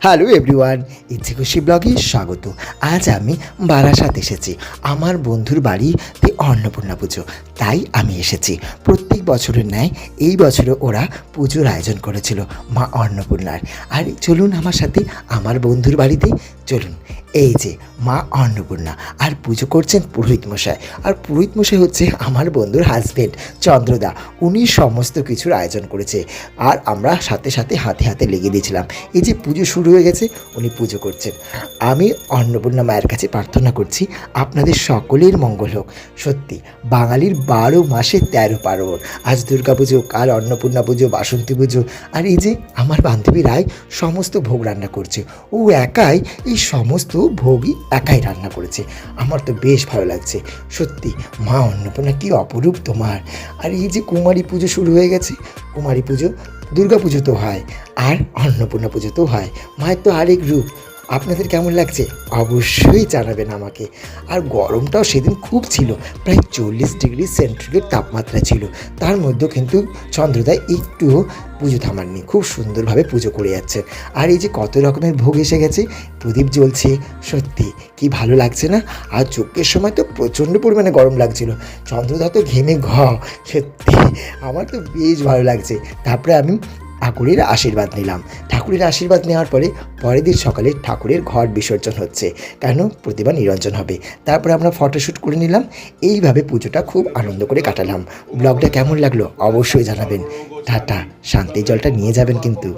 Hello everyone, ইচ্ছে খুশি ব্লগে স্বাগত। আজ আমি বারাসাত এসেছি। আমার বন্ধুর বাড়িতে অন্নপূর্ণা পুজো, তাই আমি এসেছি। প্রত্যেক বছরের ন্যায় এই বছরও ওরা পুজোর আয়োজন করেছিল মা অন্নপূর্ণার। আর চলুন আমার সাথে আমার বন্ধুর বাড়িতে চলুন। এই যে মা অন্নপূর্ণা, আর পুজো করছেন পুরোহিত মশাই। আর পুরোহিত মশাই হচ্ছে আমার বন্ধুর হাজবেন্ড চন্দ্রদা। উনি সমস্ত কিছুর আয়োজন করেছে, আর আমরা সাথে সাথে হাতে হাতে লেগে দিয়েছিলাম। এই যে পুজো শুরু হয়ে গেছে, উনি পুজো করছেন। আমি অন্নপূর্ণা মায়ের কাছে প্রার্থনা করছি আপনাদের সকলের মঙ্গল হোক। সত্যি বাঙালির 12 মাসে 13 পার্বণ। আজ দুর্গা পুজো, কাল অন্নপূর্ণা পুজো, বাসন্তী পুজো। আর এই যে আমার বান্ধবী রায় সমস্ত ভোগ রান্না করছে। ও একাই এই সমস্ত ভোগই একাই রান্না করেছে। আমার তো বেশ ভালো লাগছে। সত্যি মা অন্নপূর্ণা কী অপরূপ তোমার। আর এই যে কুমারী পুজো শুরু হয়ে গেছে, কুমারী পুজো দুর্গা পুজো তো হয়, আর অন্নপূর্ণা পুজো তো হয়। মায়ের তো আরেক রূপ। আপনাদের কেমন লাগছে অবশ্যই জানাবেন আমাকে। আর গরমটাও সেদিন খুব ছিল, প্রায় 40 ডিগ্রি সেন্টিগ্রেড তাপমাত্রা ছিল। তার মধ্যেও কিন্তু চন্দ্রদা একটুও পুজো থামাননি, খুব সুন্দরভাবে পুজো করে যাচ্ছেন। আর এই যে কত রকমের ভোগ এসে গেছে, প্রদীপ জ্বলছে, সত্যি কি ভালো লাগছে না। আর যজ্ঞের সময় তো প্রচণ্ড পরিমাণে গরম লাগছিল, চন্দ্রদা তো ঘেমে সত্যি আমার তো বেশ ভালো লাগছে। তারপরে আমি ঠাকুরের আশীর্বাদ নিলাম। ঠাকুরের আশীর্বাদ নেওয়ার পরে পরের দিন সকালে ঠাকুরের ঘট বিসর্জন হচ্ছে, কেন প্রতিমা নিরঞ্জন হবে। তারপরে আমরা ফটোশ্যুট করে নিলাম। এইভাবে পুজোটা খুব আনন্দ করে কাটালাম। ব্লগটা কেমন লাগলো অবশ্যই জানাবেন। টাটা, শান্তির জলটা নিয়ে যাবেন কিন্তু।